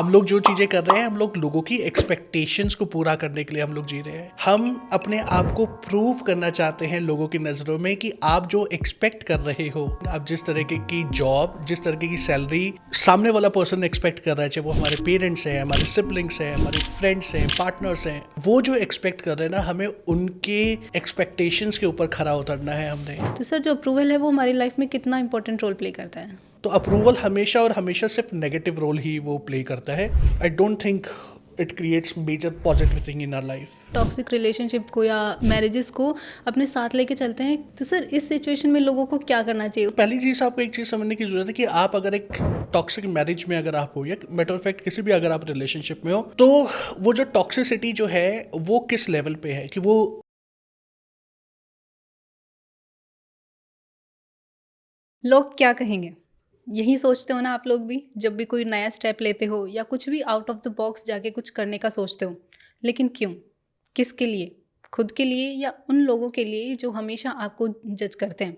हम लोग जो चीज़ें कर रहे हैं, हम लोग लोगों की एक्सपेक्टेशंस को पूरा करने के लिए हम लोग जी रहे हैं। हम अपने आप को प्रूव करना चाहते हैं लोगों की नज़रों में कि आप जो एक्सपेक्ट कर रहे हो, आप जिस तरीके की जॉब, जिस तरीके की सैलरी सामने वाला पर्सन एक्सपेक्ट कर रहा है, चाहे वो हमारे पेरेंट्स हैं, हमारे सिबलिंग्स हैं, हमारे फ्रेंड्स हैं, पार्टनर्स हैं, वो जो एक्सपेक्ट कर रहे हैं ना, हमें उनके एक्सपेक्टेशंस के ऊपर खरा उतरना है हमने। तो सर, जो अप्रूवल है वो हमारी लाइफ में कितना इंपॉर्टेंट रोल प्ले करता है? तो अप्रूवल हमेशा और हमेशा सिर्फ नेगेटिव रोल ही वो प्ले करता है। I don't think it creates major positive thing in our life. Toxic relationship को या मैरिजेस को अपने साथ लेके चलते हैं, तो सर इस सिचुएशन में लोगों को क्या करना चाहिए? पहली चीज़ आपको एक चीज़ समझने की जरूरत है कि आप अगर एक टॉक्सिक मैरिज में अगर आप हो, या मैटर ऑफ फैक्ट किसी भी अगर आप रिलेशनशिप में हो, तो वो जो टॉक्सिसिटी जो है वो किस लेवल पे है कि वो लोग क्या कहेंगे, यही सोचते हो ना आप लोग भी, जब भी कोई नया स्टेप लेते हो या कुछ भी आउट ऑफ द बॉक्स जाके कुछ करने का सोचते हो। लेकिन क्यों? किसके लिए? खुद के लिए या उन लोगों के लिए जो हमेशा आपको जज करते हैं?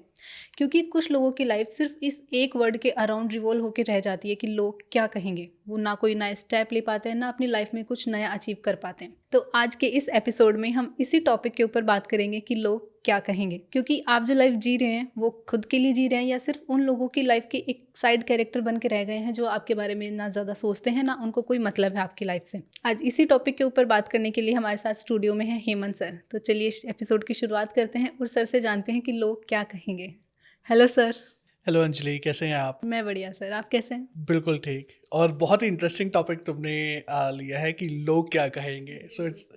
क्योंकि कुछ लोगों की लाइफ सिर्फ इस एक वर्ड के अराउंड रिवॉल्व होकर रह जाती है कि लोग क्या कहेंगे। वो ना कोई नया स्टेप ले पाते हैं, ना अपनी लाइफ में कुछ नया अचीव कर पाते हैं। तो आज के इस एपिसोड में हम इसी टॉपिक के ऊपर बात करेंगे कि लोग क्या कहेंगे। क्योंकि आप जो लाइफ जी रहे हैं वो खुद के लिए जी रहे हैं या सिर्फ उन लोगों की लाइफ के एक साइड कैरेक्टर बन के रह गए हैं जो आपके बारे में ना ज़्यादा सोचते हैं, ना उनको कोई मतलब है आपकी लाइफ से। आज इसी टॉपिक के ऊपर बात करने के लिए हमारे साथ स्टूडियो में है हेमंत सर। तो चलिए इस एपिसोड की शुरुआत करते हैं और सर से जानते हैं कि लोग क्या कहेंगे। Hello sir. हेलो अंजलि, कैसे हैं आप? मैं बढ़िया सर, आप कैसे हैं? बिल्कुल ठीक। और बहुत ही इंटरेस्टिंग टॉपिक तुमने लिया है कि लोग क्या कहेंगे। So it's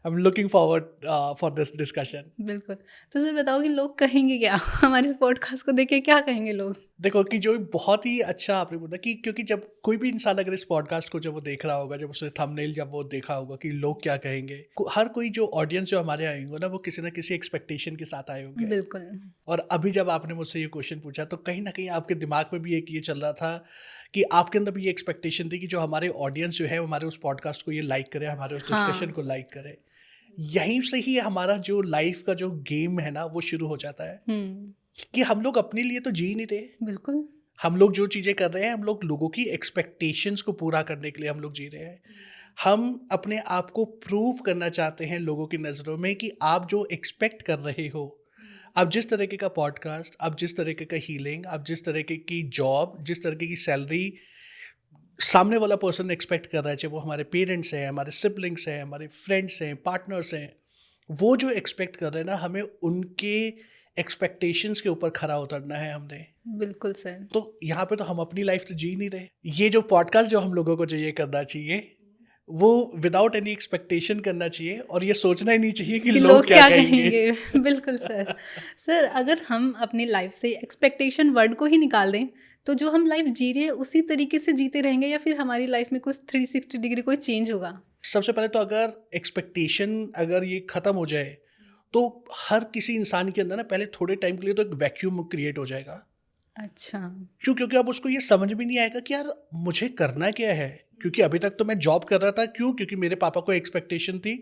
I am looking forward for this discussion. बिल्कुल। तो सर बताओ कि लोग कहेंगे क्या? हमारे इस पॉडकास्ट को देख के क्या कहेंगे लोग? देखो कि जो बहुत ही अच्छा आपने बोला कि क्योंकि जब कोई भी इंसान अगर इस पॉडकास्ट को जब वो देख रहा होगा, जब उसने थंबनेल जब वो देखा होगा कि लोग क्या कहेंगे, हर कोई जो ऑडियंस जो हमारे आए होंगे ना, वो किसी ना किसी एक्सपेक्टेशन के साथ आए होंगे। बिल्कुल। और अभी जब आपने मुझसे ये क्वेश्चन पूछा तो कहीं ना कहीं आपके दिमाग में भी एक ये चल रहा था कि आपके अंदर भी ये एक्सपेक्टेशन थी कि जो हमारे ऑडियंस जो है हमारे उस पॉडकास्ट को ये लाइक करे, हमारे उस डिस्कशन को लाइक करे। यहीं से ही हमारा जो लाइफ का जो गेम है ना वो शुरू हो जाता है कि हम लोग अपने लिए तो जी नहीं रहे। बिल्कुल। हम लोग जो चीज़ें कर रहे हैं, हम लोग लोगों की एक्सपेक्टेशंस को पूरा करने के लिए हम लोग जी रहे हैं। हम अपने आप को प्रूव करना चाहते हैं लोगों की नज़रों में कि आप जो एक्सपेक्ट कर रहे हो, आप जिस तरीके का पॉडकास्ट, आप जिस तरीके का हीलिंग, आप जिस तरीके की जॉब, जिस तरीके की सैलरी सामने वाला पर्सन एक्सपेक्ट कर रहा है, चाहे वो हमारे पेरेंट्स हैं, हमारे सिबलिंग्स हैं, हमारे फ्रेंड्स हैं, पार्टनर्स हैं, वो जो एक्सपेक्ट कर रहे हैं ना, हमें उनके एक्सपेक्टेशंस के ऊपर खरा उतरना है हमने। बिल्कुल सर। तो यहाँ पे तो हम अपनी लाइफ तो जी नहीं रहे। ये जो पॉडकास्ट जो हम लोगों को जो ये करना चाहिए, वो विदाउट एनी एक्सपेक्टेशन करना चाहिए और ये सोचना ही नहीं चाहिए कि लोग क्या कहेंगे। बिल्कुल सर। सर, अगर हम अपनी लाइफ से एक्सपेक्टेशन वर्ड को ही निकाल दें, तो जो हम लाइफ जी रहे हैं उसी तरीके से जीते रहेंगे या फिर हमारी लाइफ में कुछ 360 डिग्री कोई चेंज होगा? सबसे पहले तो अगर एक्सपेक्टेशन अगर ये खत्म हो जाए, तो हर किसी इंसान के अंदर ना पहले थोड़े टाइम के लिए तो एक वैक्यूम क्रिएट हो जाएगा। अच्छा। क्यों? क्योंकि अब उसको ये समझ में नहीं आएगा कि यार मुझे करना क्या है। क्योंकि अभी तक तो मैं जॉब कर रहा था। क्यों? क्योंकि मेरे पापा को एक्सपेक्टेशन थी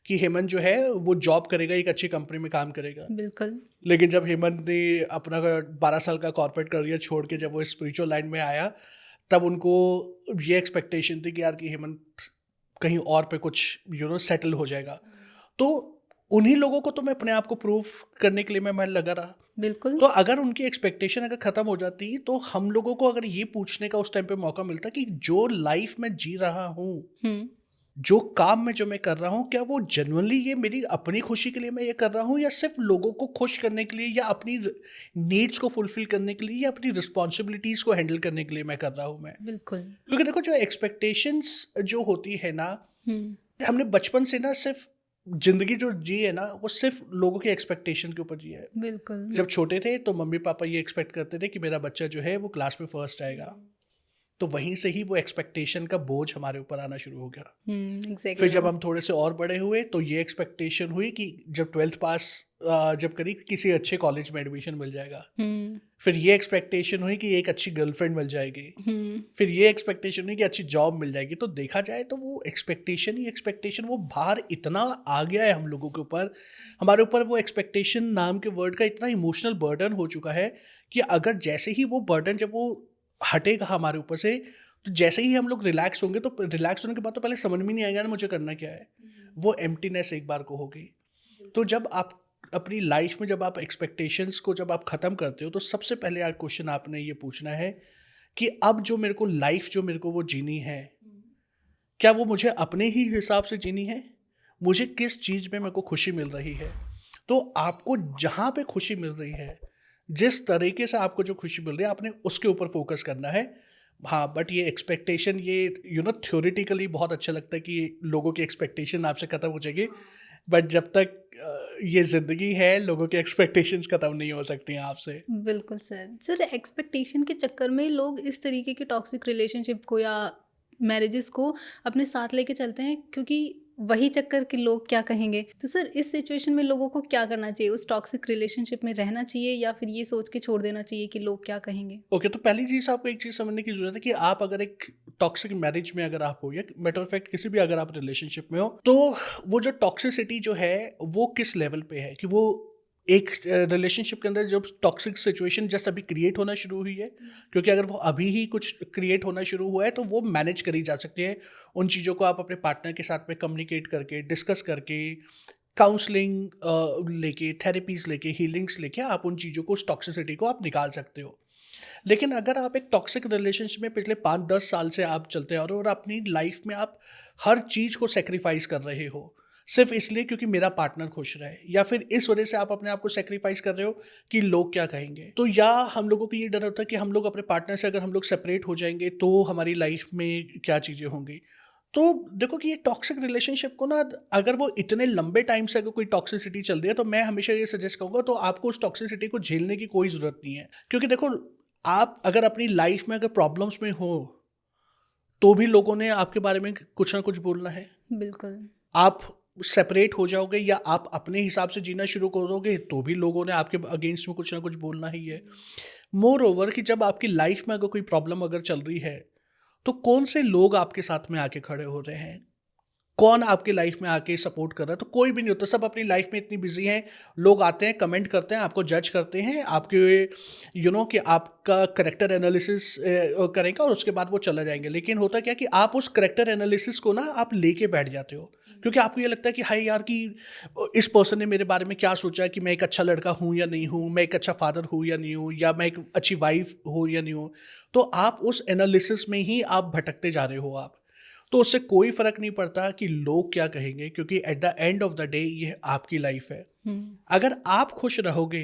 कि हेमंत जो है वो जॉब करेगा, एक अच्छी कंपनी में काम करेगा। बिल्कुल। लेकिन जब हेमंत ने अपना 12 साल का कॉर्पोरेट करियर छोड़ के जब वो स्पिरिचुअल लाइन में आया, तब उनको ये एक्सपेक्टेशन थी कि यार कि हेमंत कहीं और पे कुछ सेटल हो जाएगा। तो उन्हीं लोगों को तो मैं अपने आप को प्रूव करने के लिए मैं लगा रहा। बिल्कुल। तो अगर उनकी एक्सपेक्टेशन अगर खत्म हो जाती, तो हम लोगों को अगर ये पूछने का उस टाइम पे मौका मिलता कि जो लाइफ में जी रहा हूँ, जो काम में जो मैं कर रहा हूँ, क्या वो जेन्युइनली ये मेरी अपनी खुशी के लिए मैं ये कर रहा हूँ, या सिर्फ लोगों को खुश करने के लिए, या अपनी नीड्स को फुलफिल करने के लिए, या अपनी रिस्पॉन्सिबिलिटीज को हैंडल करने के लिए मैं कर रहा हूँ मैं। बिल्कुल। क्योंकि देखो जो एक्सपेक्टेशंस जो होती है ना, हमने बचपन से ना सिर्फ जिंदगी जो जी है ना, वो सिर्फ लोगों की एक्सपेक्टेशन के ऊपर जी है। बिल्कुल। जब छोटे थे तो मम्मी पापा ये एक्सपेक्ट करते थे कि मेरा बच्चा जो है वो क्लास में फर्स्ट आएगा। तो वहीं से ही वो एक्सपेक्टेशन का बोझ हमारे ऊपर आना शुरू हो गया। फिर एग्जैक्टली। जब हम थोड़े से और बड़े हुए तो ये एक्सपेक्टेशन हुई कि जब 12th पास जब करी किसी अच्छे कॉलेज में एडमिशन मिल जाएगा। फिर ये एक्सपेक्टेशन हुई कि एक अच्छी गर्लफ्रेंड मिल जाएगी। फिर ये एक्सपेक्टेशन हुई कि अच्छी जॉब मिल जाएगी। तो देखा जाए तो वो एक्सपेक्टेशन ही एक्सपेक्टेशन, वो भार इतना आ गया है हम लोगों के ऊपर, हमारे ऊपर वो एक्सपेक्टेशन नाम के वर्ड का इतना इमोशनल बर्डन हो चुका है कि अगर जैसे ही वो बर्डन जब वो हटेगा हमारे ऊपर से, तो जैसे ही हम लोग रिलैक्स होंगे तो रिलैक्स होने के बाद तो पहले समझ में नहीं आएगा ना मुझे करना क्या है, वो एम्प्टीनेस एक बार को होगी। तो जब आप अपनी लाइफ में जब आप एक्सपेक्टेशंस को जब आप ख़त्म करते हो तो सबसे पहले यार क्वेश्चन आपने ये पूछना है कि अब जो मेरे को लाइफ जो मेरे को वो जीनी है, क्या वो मुझे अपने ही हिसाब से जीनी है, मुझे किस चीज़ में मेरे को खुशी मिल रही है। तो आपको जहाँ पे खुशी मिल रही है, जिस तरीके से आपको जो खुशी मिल रही है, आपने उसके ऊपर फोकस करना है। हाँ, बट ये एक्सपेक्टेशन, ये थ्योरेटिकली बहुत अच्छा लगता है कि लोगों की एक्सपेक्टेशन आपसे ख़त्म हो जाएगी, बट जब तक ये ज़िंदगी है, लोगों की एक्सपेक्टेशंस ख़त्म नहीं हो सकती हैं आपसे। बिल्कुल सर एक्सपेक्टेशन के चक्कर में लोग इस तरीके के टॉक्सिक रिलेशनशिप को या मैरिजेस को अपने साथ लेके चलते हैं, क्योंकि वही चक्कर कि लोग क्या कहेंगे। तो सर इस सिचुएशन में लोगों को क्या करना चाहिए? उस टॉक्सिक रिलेशनशिप में रहना चाहिए या फिर ये सोच के छोड़ देना चाहिए कि लोग क्या कहेंगे? ओके, तो पहली चीज़ आपको एक चीज़ समझने की ज़रूरत है कि आप अगर एक टॉक्सिक मैरिज में अगर आप हो, या मैटर ऑफ फैक्ट किसी भी अगर आप रिलेशनशिप में हो, तो वो जो टॉक्सिसिटी जो है वो किस लेवल पे है, कि वो एक रिलेशनशिप के अंदर जब टॉक्सिक सिचुएशन जस्ट अभी क्रिएट होना शुरू हुई है, क्योंकि अगर वो अभी ही कुछ क्रिएट होना शुरू हुआ है तो वो मैनेज करी जा सकती है। उन चीज़ों को आप अपने पार्टनर के साथ में कम्युनिकेट करके, डिस्कस करके, काउंसलिंग लेके, थेरेपीज लेके, हीलिंग्स लेके आप उन चीज़ों को, उस टॉक्सिसिटी को आप निकाल सकते हो। लेकिन अगर आप एक टॉक्सिक रिलेशनशिप में पिछले 5-10 साल से आप चलते आ रहे हो और अपनी लाइफ में आप हर चीज़ को सेक्रीफाइस कर रहे हो, सिर्फ इसलिए क्योंकि मेरा पार्टनर खुश रहे, या फिर इस वजह से आप अपने आप को सेक्रीफाइस कर रहे हो कि लोग क्या कहेंगे, तो या हम लोगों को ये डर होता है कि हम लोग अपने पार्टनर से अगर हम लोग सेपरेट हो जाएंगे तो हमारी लाइफ में क्या चीज़ें होंगी। तो देखो कि ये टॉक्सिक रिलेशनशिप को ना, अगर वो इतने लंबे टाइम से अगर कोई टॉक्सिसिटी चल रही है, तो मैं हमेशा ये सजेस्ट करूंगा, तो आपको उस टॉक्सिसिटी को झेलने की कोई ज़रूरत नहीं है। क्योंकि देखो, आप अगर अपनी लाइफ में अगर प्रॉब्लम्स में हो, तो भी लोगों ने आपके बारे में कुछ ना कुछ बोलना है। बिल्कुल। आप सेपरेट हो जाओगे या आप अपने हिसाब से जीना शुरू करोगे, तो भी लोगों ने आपके अगेंस्ट में कुछ ना कुछ बोलना ही है। मोर ओवर कि जब आपकी लाइफ में अगर कोई प्रॉब्लम अगर चल रही है, तो कौन से लोग आपके साथ में आके खड़े हो रहे हैं, कौन आपकी लाइफ में आके सपोर्ट कर रहा है, तो कोई भी नहीं होता। सब अपनी लाइफ में इतनी बिजी हैं, लोग आते हैं, कमेंट करते हैं, आपको जज करते हैं, आपके कि आपका करेक्टर एनालिसिस करेंगे और उसके बाद वो चले जाएंगे। लेकिन होता क्या कि आप उस करेक्टर एनालिसिस को ना आप लेके बैठ जाते हो, क्योंकि आपको ये लगता है कि हाय यार, कि इस पर्सन ने मेरे बारे में क्या सोचा है, कि मैं एक अच्छा लड़का हूँ या नहीं हूँ, मैं एक अच्छा फादर हूँ या नहीं हूँ, या मैं एक अच्छी वाइफ हूँ या नहीं हूँ। तो आप उस एनालिसिस में ही आप भटकते जा रहे हो आप। तो उससे कोई फर्क नहीं पड़ता कि लोग क्या कहेंगे, क्योंकि at the end of the day ये आपकी लाइफ है। अगर आप खुश रहोगे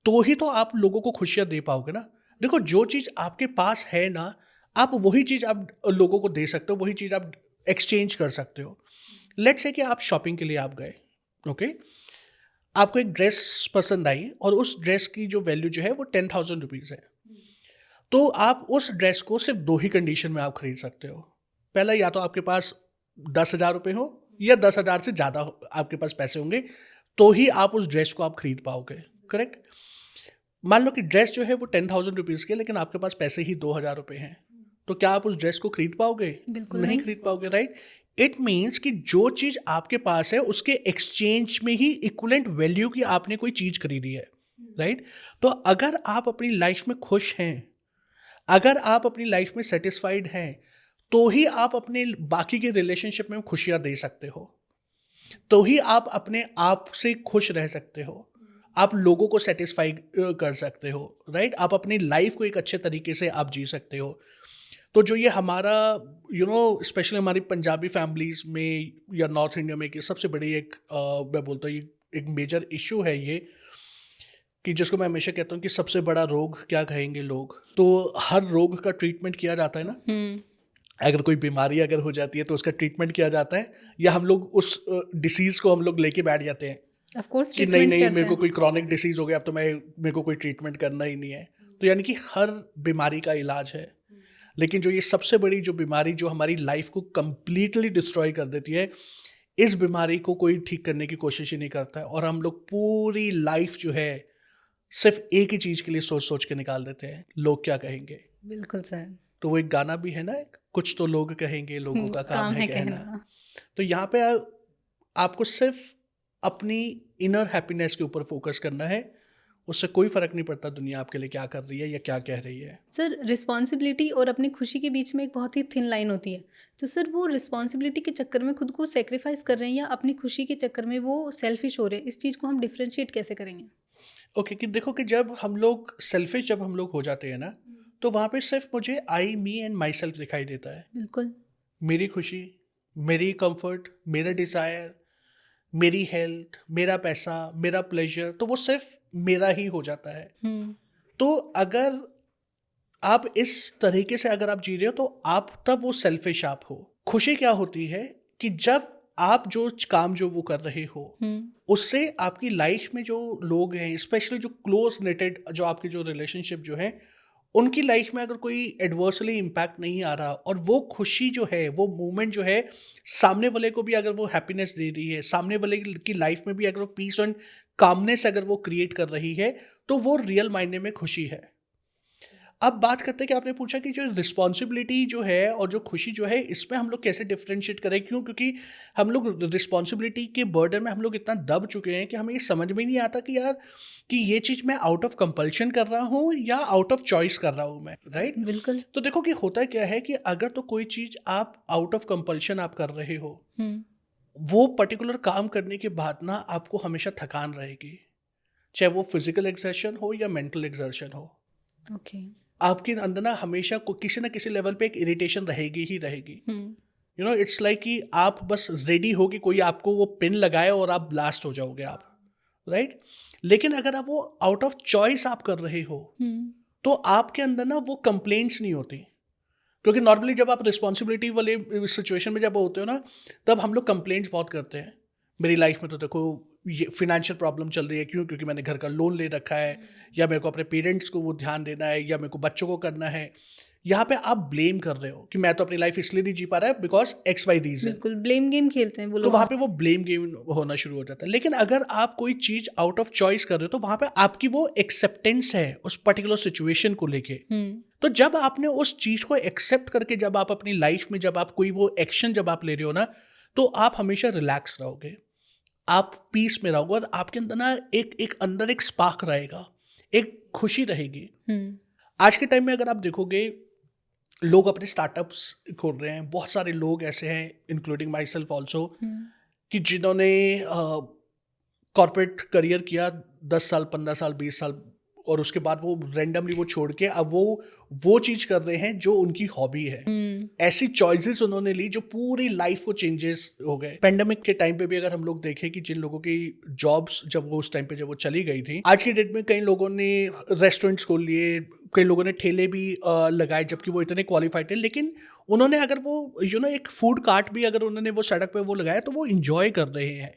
तो ही तो आप लोगों को खुशियां दे पाओगे ना। देखो, जो चीज़ आपके पास है ना, आप वही चीज़ आप लोगों को दे सकते हो, वही चीज़ आप एक्सचेंज कर सकते हो। लेट्स से कि आप शॉपिंग के लिए आप गए, ओके, आपको एक ड्रेस पसंद आई और उस ड्रेस की जो वैल्यू जो है वो 10,000 रुपीज़ है। तो आप उस ड्रेस को सिर्फ दो ही कंडीशन में आप खरीद सकते हो। पहला, या तो आपके पास 10,000 रुपये हो, या 10,000 से ज़्यादा आपके पास पैसे होंगे, तो ही आप उस ड्रेस को आप खरीद पाओगे। करेक्ट। मान लो कि ड्रेस जो है वो 10,000 रुपीज़ की है, लेकिन आपके पास पैसे ही 2,000 रुपये हैं, तो क्या आप उस ड्रेस को खरीद पाओगे? बिल्कुल नहीं नहीं। खरीद पाओगे, राइट। इट मीन्स कि जो चीज़ आपके पास है उसके एक्सचेंज में ही इक्वलेंट वैल्यू की आपने कोई चीज़ खरीदी है, राइट। तो अगर आप अपनी लाइफ में खुश हैं, अगर आप अपनी लाइफ में सेटिस्फाइड हैं, तो ही आप अपने बाकी के रिलेशनशिप में खुशियां दे सकते हो, तो ही आप अपने आप से खुश रह सकते हो, आप लोगों को सेटिस्फाई कर सकते हो, राइट। आप अपनी लाइफ को एक अच्छे तरीके से आप जी सकते हो। तो जो ये हमारा स्पेशली हमारी पंजाबी फैमिलीज में या नॉर्थ इंडिया में कि सबसे बड़ी एक मैं बोलता हूँ, ये एक मेजर इशू है ये, कि जिसको मैं हमेशा कहता हूँ कि सबसे बड़ा रोग क्या कहेंगे लोग। तो हर रोग का ट्रीटमेंट किया जाता है ना। अगर कोई बीमारी अगर हो जाती है तो उसका ट्रीटमेंट किया जाता है, या हम लोग उस डिसीज़ को हम लोग लेके बैठ जाते हैं ऑफ कोर्स कि नहीं ट्रीटमेंट नहीं, करते मेरे को हैं। कोई क्रॉनिक डिसीज़ हो गया, अब तो मेरे को कोई ट्रीटमेंट करना ही नहीं है। तो यानी कि हर बीमारी का इलाज है, लेकिन जो ये सबसे बड़ी जो बीमारी जो हमारी लाइफ को कंप्लीटली डिस्ट्रॉय कर देती है, इस बीमारी को कोई ठीक करने की कोशिश ही नहीं करता है, और हम लोग पूरी लाइफ जो है सिर्फ एक ही चीज़ के लिए सोच सोच के निकाल देते हैं, लोग क्या कहेंगे। बिल्कुल सर। तो वो एक गाना भी है ना, कुछ तो लोग कहेंगे, लोगों का काम है कहना। कहना। तो यहाँ पे आपको सिर्फ अपनी इनर हैप्पीनेस के ऊपर फोकस करना है, उससे कोई फ़र्क नहीं पड़ता दुनिया आपके लिए क्या कर रही है या क्या कह रही है। सर रिस्पॉन्सिबिलिटी और अपनी खुशी के बीच में एक बहुत ही थिन लाइन होती है, तो सर वो रिस्पॉन्सिबिलिटी के चक्कर में खुद को सेक्रीफाइस कर रहे हैं या अपनी खुशी के चक्कर में वो सेल्फिश हो रहे हैं, इस चीज़ को हम डिफ्रेंशिएट कैसे करेंगे? ओके, कि देखो कि जब हम लोग सेल्फिश जब हम लोग हो जाते हैं ना, तो वहाँ पे सिर्फ मुझे आई, मी एंड माई सेल्फ दिखाई देता है। बिल्कुल। मेरी खुशी, मेरी कंफर्ट, मेरा डिज़ायर, मेरी हेल्थ, मेरा पैसा, मेरा प्लेजर, तो वो सिर्फ मेरा ही हो जाता है। हम्म। तो अगर आप इस तरीके से अगर आप जी रहे हो तो आप तब वो सेल्फिश आप हो। खुशी क्या होती है कि जब आप जो काम जो वो कर रहे हो हम्म। उससे आपकी लाइफ में जो लोग हैं, स्पेशली जो क्लोज नेटेड जो आपके जो रिलेशनशिप जो है, उनकी लाइफ में अगर कोई एडवर्सली इम्पैक्ट नहीं आ रहा और वो खुशी जो है, वो मूवमेंट जो है, सामने वाले को भी अगर वो हैप्पीनेस दे रही है, सामने वाले की लाइफ में भी अगर वो पीस एंड कामनेस अगर वो क्रिएट कर रही है, तो वो रियल मायने में खुशी है। अब बात करते हैं कि आपने पूछा कि जो रिस्पॉन्सिबिलिटी जो है और जो खुशी जो है, इसमें हम लोग कैसे डिफरेंशिएट करें, क्यों? क्योंकि हम लोग रिस्पॉन्सिबिलिटी के बर्डन में हम लोग इतना दब चुके हैं कि हमें ये समझ में नहीं आता कि यार कि ये चीज़ मैं आउट ऑफ कंपल्शन कर रहा हूँ या आउट ऑफ चॉइस कर रहा हूँ मैं, राइट? बिल्कुल। तो देखो कि होता क्या है कि अगर तो कोई चीज़ आप आउट ऑफ कंपल्शन आप कर रहे हो, हम्म। वो पर्टिकुलर काम करने के बाद ना आपको हमेशा थकान रहेगी, चाहे वो फिजिकल एक्सर्शन हो या मेंटल एक्सर्शन हो। ओके। आपके अंदर ना हमेशा किसी ना किसी लेवल पे एक इरिटेशन रहेगी ही रहेगी। हम्म। यू नो, इट्स लाइक कि आप बस रेडी हो कि कोई आपको वो पिन लगाए और आप ब्लास्ट हो जाओगे आप, राइट? लेकिन अगर आप वो आउट ऑफ चॉइस आप कर रहे हो, हम्म। तो आपके अंदर ना वो कंप्लेंट्स नहीं होती। क्योंकि नॉर्मली जब आप रिस्पॉन्सिबिलिटी वाले सिचुएशन में जब होते हो ना, तब हम लोग कंप्लेंट्स बहुत करते हैं। मेरी लाइफ में तो देखो ये फिनेंशियल प्रॉब्लम चल रही है, क्यों? क्योंकि मैंने घर का लोन ले रखा है, या मेरे को अपने पेरेंट्स को वो ध्यान देना है, या मेरे को बच्चों को करना है। यहाँ पे आप ब्लेम कर रहे हो कि मैं तो अपनी लाइफ इसलिए नहीं जी पा रहा है बिकॉज एक्स वाई रीजन। बिल्कुल ब्लेम गेम खेलते हैं वो तो लोग। वहाँ पे वो ब्लेम गेम होना शुरू हो जाता है। लेकिन अगर आप कोई चीज़ आउट ऑफ चॉइस कर रहे हो, तो वहाँ पे आपकी वो एक्सेप्टेंस है उस पर्टिकुलर सिचुएशन को लेके। हम्म। तो जब आपने उस चीज़ को एक्सेप्ट करके जब आप अपनी लाइफ में जब आप कोई वो एक्शन जब आप ले रहे हो ना, तो आप हमेशा रिलैक्स रहोगे, आप पीस में रहोगे, और आपके अंदर ना एक एक अंदर एक स्पार्क रहेगा, एक खुशी रहेगी। हम्म। आज के टाइम में अगर आप देखोगे, लोग अपने स्टार्टअप्स खोल रहे हैं। बहुत सारे लोग ऐसे हैं, इंक्लूडिंग माई सेल्फ ऑल्सो, कि जिन्होंने कॉर्पोरेट करियर किया 10 साल, 15 साल, 20 साल, और उसके बाद वो रेंडमली वो छोड़ के अब वो चीज़ कर रहे हैं जो उनकी हॉबी है। ऐसी चॉइसेस उन्होंने ली जो पूरी लाइफ को चेंजेस हो गए। पेंडेमिक के टाइम पे भी अगर हम लोग देखें कि जिन लोगों की जॉब्स जब वो उस टाइम पे जब वो चली गई थी, आज की डेट में कई लोगों ने रेस्टोरेंट्स खोल लिए, कई लोगों ने ठेले भी लगाए, जबकि वो इतने क्वालिफाइड थे। लेकिन उन्होंने अगर वो एक फूड कार्ट भी अगर उन्होंने वो सड़क पे वो लगाया, तो वो इंजॉय कर रहे हैं,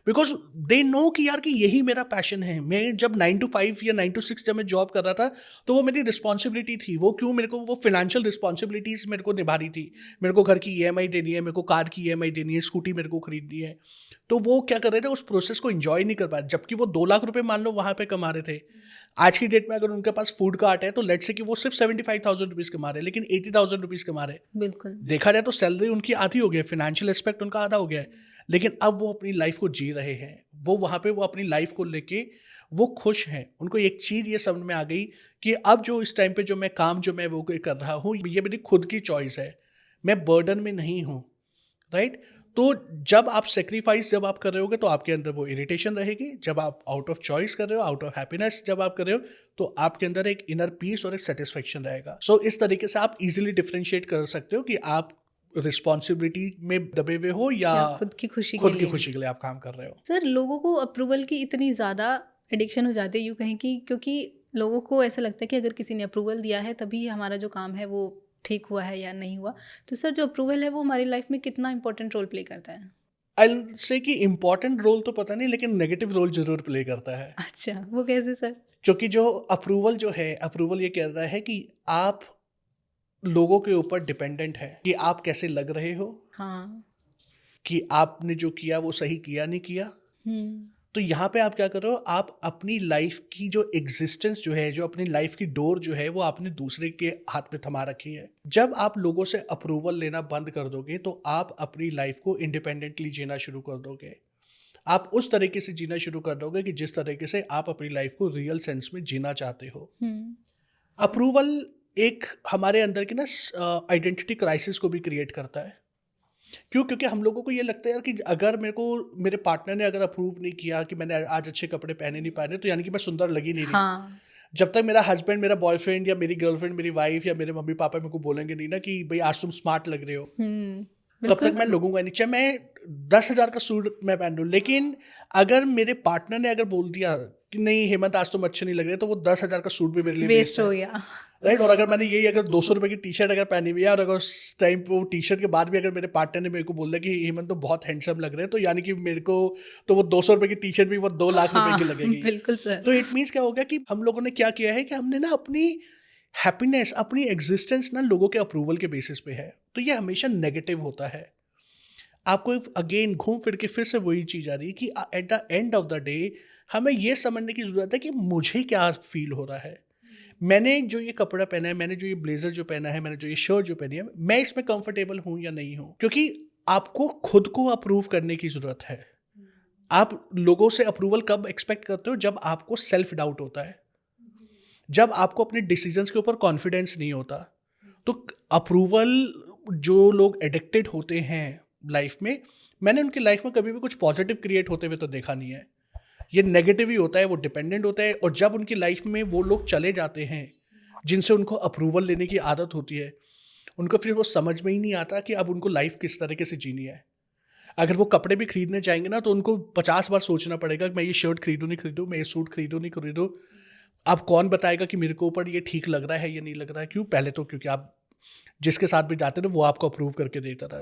बिकॉज दे नो कि यार कि यही मेरा पैशन है। मैं जब 9 to 5 या 9 to 6 जब मैं जॉब कर रहा था, तो वो मेरी रिस्पॉन्सिबिलिटी थी। वो क्यों? मेरे को वो फिनेंशियल रिस्पॉन्सिबिलिटीज मेरे को निभानी थी। मेरे को घर की EMI देनी है, मेरे को कार की EMI देनी है, स्कूटी मेरे को खरीदनी है। तो वो क्या कर रहे थे, उस प्रोसेस को इंजॉय नहीं कर पाए, जबकि वो 2 लाख रुपए मान लो वहाँ पे कमा रहे थे। आज की डेट में अगर उनके पास फूड कार्ट है, तो लेट्स से कि वो सिर्फ 75,000 रुपीज़ कमा रहे हैं, लेकिन 80,000 रुपीज़ कमा रहे हैं। बिल्कुल। देखा जाए तो सैलरी उनकी आधी हो गई है, फाइनेंशियल एस्पेक्ट उनका आधा हो गया है, लेकिन अब वो अपनी लाइफ को जी रहे हैं। वो वहाँ पे वो अपनी लाइफ को लेके वो खुश हैं। उनको एक चीज़ ये समझ में आ गई कि अब जो इस टाइम पे जो मैं काम जो मैं वो कर रहा हूँ, ये मेरी खुद की चॉइस है, मैं बर्डन में नहीं हूँ, राइट? तो जब आप सेक्रीफाइस जब आप कर रहे होगे, तो आपके अंदर वो इरिटेशन रहेगी। जब आप आउट ऑफ चॉइस कर रहे हो, आउट ऑफ हैप्पीनेस जब आप कर रहे हो, तो आपके अंदर एक इनर पीस और एक सेटिस्फेक्शन रहेगा। सो इस तरीके से आप इजीली डिफरेंशिएट कर सकते हो कि आप रिस्पॉन्सिबिलिटी में दबे हुए हो या खुद की खुशी खुद के की लिए। खुशी के लिए आप काम कर रहे हो। सर लोगों को अप्रूवल की इतनी ज़्यादा एडिक्शन हो जाती है, यूँ कहें कि क्योंकि लोगों को ऐसा लगता है कि अगर किसी ने अप्रूवल दिया है तभी हमारा जो काम है वो ठीक हुआ है या नहीं हुआ। तो सर जो अप्रूवल है वो हमारी लाइफ में कितना इंपॉर्टेंट रोल प्ले करता है? आई से कि इम्पॉर्टेंट रोल तो पता नहीं, लेकिन नेगेटिव रोल जरूर प्ले करता है। अच्छा, वो कैसे सर? क्योंकि जो अप्रूवल जो है, अप्रूवल ये कह रहा है कि आप लोगों के ऊपर डिपेंडेंट है कि आप कैसे लग रहे हो, हाँ। कि आपने जो किया वो सही किया नहीं किया। तो यहाँ पे आप क्या कर रहे हो, आप अपनी लाइफ की जो एग्जिस्टेंस जो है, जो अपनी लाइफ की डोर जो है, वो आपने दूसरे के हाथ में थमा रखी है। जब आप लोगों से अप्रूवल लेना बंद कर दोगे, तो आप अपनी लाइफ को इंडिपेंडेंटली जीना शुरू कर दोगे। आप उस तरीके से जीना शुरू कर दोगे कि जिस तरीके से आप अपनी लाइफ को रियल सेंस में जीना चाहते हो। अप्रूवल एक हमारे अंदर की ना आइडेंटिटी क्राइसिस को भी क्रिएट करता है। क्यों? क्योंकि हम लोगों को ये लगता है यार कि अगर मेरे पार्टनर ने अगर अप्रूव नहीं किया कि मैंने आज अच्छे कपड़े पहने नहीं पहने, तो यानी कि मैं सुंदर लग ही नहीं रही। हाँ। जब तक मेरा हस्बैंड, मेरा बॉयफ्रेंड या मेरी गर्लफ्रेंड, मेरी वाइफ या मेरे मम्मी पापा मेरे को बोलेंगे नहीं ना कि भाई आज तुम स्मार्ट लग रहे हो, तब तक बिल्कुल। मैं लगूंगा नहीं। चाहे मैं 10,000 का सूट मैं पहन लूँ, लेकिन अगर मेरे पार्टनर ने अगर बोल दिया कि नहीं हेमंत आज तुम अच्छे नहीं लग रहे, तो वो 10,000 का सूट भी मेरे लिए वेस्ट वेस्ट हो है, गया। राइट। और अगर मैंने यही अगर 200 रुपए की टी शर्ट अगर पहनी हुई है, और अगर उस टाइम पे वो टी शर्ट के बाद भी अगर मेरे पार्टनर ने मेरे को बोल दिया कि हेमंत तो बहुत हैंडसम लग रहे हैं, तो यानी कि मेरे को तो वो 200 रुपए की टी शर्ट भी वो 2 लाख रुपए हाँ, की लगेगी। बिल्कुल सर। तो इट मीन्स क्या हो गया कि हम लोगों ने क्या किया है कि हमने ना अपनी हैप्पीनेस, अपनी एग्जिस्टेंस ना लोगों के अप्रूवल के बेसिस पे है। तो ये हमेशा नेगेटिव होता है। आपको अगेन घूम फिर के फिर से वही चीज़ आ रही है कि at the end of the day हमें ये समझने की ज़रूरत है कि मुझे क्या फील हो रहा है। मैंने जो ये कपड़ा पहना है, मैंने जो ये ब्लेजर जो पहना है, मैंने जो ये शर्ट जो पहनी है, मैं इसमें कंफर्टेबल हूँ या नहीं हूँ। क्योंकि आपको खुद को अप्रूव करने की ज़रूरत है। आप लोगों से अप्रूवल कब एक्सपेक्ट करते हो? जब आपको सेल्फ डाउट होता है, जब आपको अपने डिसीजंस के ऊपर कॉन्फिडेंस नहीं होता। तो अप्रूवल जो लोग एडिक्टेड होते हैं लाइफ में, मैंने उनकी लाइफ में कभी भी कुछ पॉजिटिव क्रिएट होते हुए तो देखा नहीं है। ये नेगेटिव ही होता है, वो डिपेंडेंट होता है। और जब उनकी लाइफ में वो लोग चले जाते हैं जिनसे उनको अप्रूवल लेने की आदत होती है, उनको फिर वो समझ में ही नहीं आता कि अब उनको लाइफ किस तरीके से जीनी है। अगर वो कपड़े भी खरीदने जाएंगे ना, तो उनको 50 बार सोचना पड़ेगा कि मैं ये शर्ट खरीदूँ नहीं खरीदूँ, मैं ये सूट खरीदूँ नहीं खरीदूँ। अब कौन बताएगा कि मेरे को ऊपर ये ठीक लग रहा है या नहीं लग रहा है? क्यों? पहले तो क्योंकि आप जिसके साथ भी जाते थे वो आपको अप्रूव करके देता था।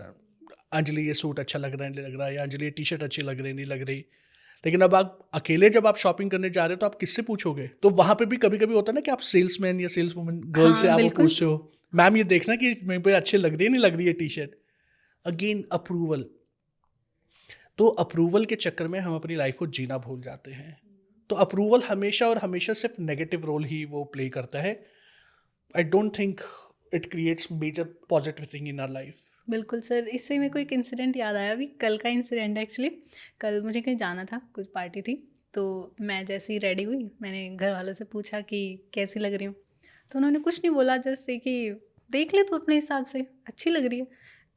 अंजलि ये सूट अच्छा लग रहा है नहीं लग रहा है, या अंजलि ये टी शर्ट अच्छी लग रही नहीं लग रही। लेकिन अब आप अकेले जब आप शॉपिंग करने जा रहे हो तो आप किससे पूछोगे? तो वहाँ पे भी कभी कभी होता है ना कि आप सेल्समैन या सेल्स वुमन गर्ल से हाँ, आप वो बिल्कुल। पूछते हो, मैम ये देखना कि मेरे पे अच्छी लग रही है नहीं लग रही है टी शर्ट। Again approval. तो अप्रूवल के चक्कर में हम अपनी लाइफ को जीना भूल जाते हैं। तो अप्रूवल हमेशा और हमेशा सिर्फ नेगेटिव रोल ही वो प्ले करता है। I don't think it creates major positive thing in our life. बिल्कुल सर, इससे मेरे को एक इंसिडेंट याद आया, अभी कल का इंसिडेंट एक्चुअली। कल मुझे कहीं जाना था, कुछ पार्टी थी, तो मैं जैसे ही रेडी हुई, मैंने घर वालों से पूछा कि कैसी लग रही हूँ। तो उन्होंने कुछ नहीं बोला, जैसे कि देख ले तू अपने हिसाब से, अच्छी लग रही है।